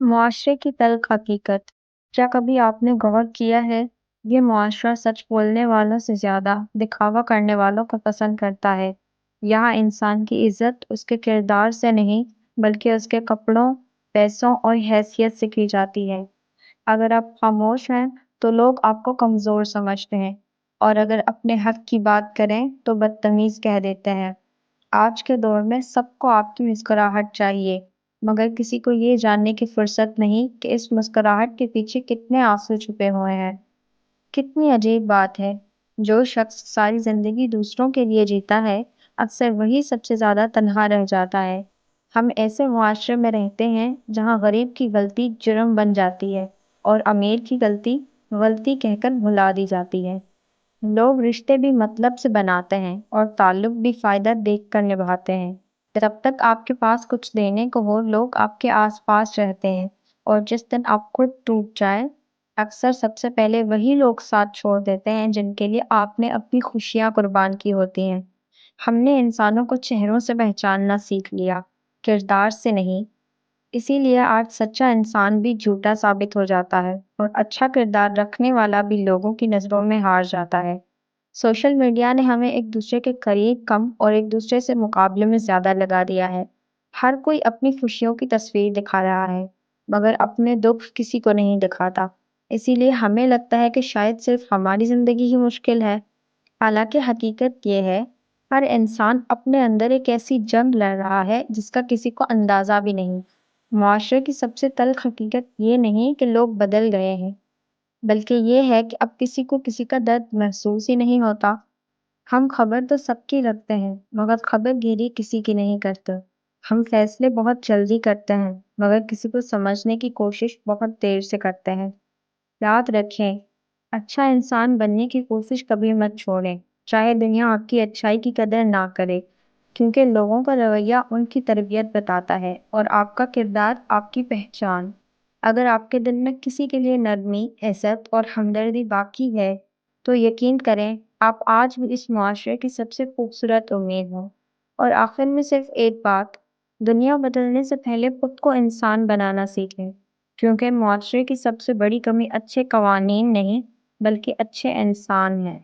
معاشرے کی تلخ حقیقت۔ کیا کبھی آپ نے غور کیا ہے؟ یہ معاشرہ سچ بولنے والوں سے زیادہ دکھاوا کرنے والوں کو پسند کرتا ہے۔ یہاں انسان کی عزت اس کے کردار سے نہیں بلکہ اس کے کپڑوں، پیسوں اور حیثیت سے کی جاتی ہے۔ اگر آپ خاموش ہیں تو لوگ آپ کو کمزور سمجھتے ہیں، اور اگر اپنے حق کی بات کریں تو بدتمیز کہہ دیتے ہیں۔ آج کے دور میں سب کو آپ کی مسکراہٹ چاہیے، مگر کسی کو یہ جاننے کی فرصت نہیں کہ اس مسکراہٹ کے پیچھے کتنے آنسو چھپے ہوئے ہیں۔ کتنی عجیب بات ہے، جو شخص ساری زندگی دوسروں کے لیے جیتا ہے، اکثر وہی سب سے زیادہ تنہا رہ جاتا ہے۔ ہم ایسے معاشرے میں رہتے ہیں جہاں غریب کی غلطی جرم بن جاتی ہے اور امیر کی غلطی غلطی کہہ کر بھلا دی جاتی ہے۔ لوگ رشتے بھی مطلب سے بناتے ہیں اور تعلق بھی فائدہ دیکھ کر نبھاتے ہیں۔ جب تک آپ کے پاس کچھ دینے کو ہو، لوگ آپ کے آس پاس رہتے ہیں، اور جس دن آپ خود ٹوٹ جائیں، اکثر سب سے پہلے وہی لوگ ساتھ چھوڑ دیتے ہیں جن کے لیے آپ نے اپنی خوشیاں قربان کی ہوتی ہیں۔ ہم نے انسانوں کو چہروں سے پہچاننا سیکھ لیا، کردار سے نہیں۔ اسی لیے آج سچا انسان بھی جھوٹا ثابت ہو جاتا ہے، اور اچھا کردار رکھنے والا بھی لوگوں کی نظروں میں ہار جاتا ہے۔ سوشل میڈیا نے ہمیں ایک دوسرے کے قریب کم اور ایک دوسرے سے مقابلے میں زیادہ لگا دیا ہے۔ ہر کوئی اپنی خوشیوں کی تصویر دکھا رہا ہے، مگر اپنے دکھ کسی کو نہیں دکھاتا۔ اسی لیے ہمیں لگتا ہے کہ شاید صرف ہماری زندگی ہی مشکل ہے، حالانکہ حقیقت یہ ہے ہر انسان اپنے اندر ایک ایسی جنگ لڑ رہا ہے جس کا کسی کو اندازہ بھی نہیں۔ معاشرے کی سب سے تلخ حقیقت یہ نہیں کہ لوگ بدل گئے ہیں، بلکہ یہ ہے کہ اب کسی کو کسی کا درد محسوس ہی نہیں ہوتا۔ ہم خبر تو سب کی رکھتے ہیں، مگر خبر گیری کسی کی نہیں کرتے۔ ہم فیصلے بہت جلدی کرتے ہیں، مگر کسی کو سمجھنے کی کوشش بہت دیر سے کرتے ہیں۔ یاد رکھیں، اچھا انسان بننے کی کوشش کبھی مت چھوڑیں، چاہے دنیا آپ کی اچھائی کی قدر نہ کرے، کیونکہ لوگوں کا رویہ ان کی تربیت بتاتا ہے، اور آپ کا کردار آپ کی پہچان۔ اگر آپ کے دل میں کسی کے لیے نرمی، عزت اور ہمدردی باقی ہے، تو یقین کریں آپ آج بھی اس معاشرے کی سب سے خوبصورت امید ہو۔ اور آخر میں صرف ایک بات، دنیا بدلنے سے پہلے خود کو انسان بنانا سیکھیں، کیونکہ معاشرے کی سب سے بڑی کمی اچھے قوانین نہیں بلکہ اچھے انسان ہیں۔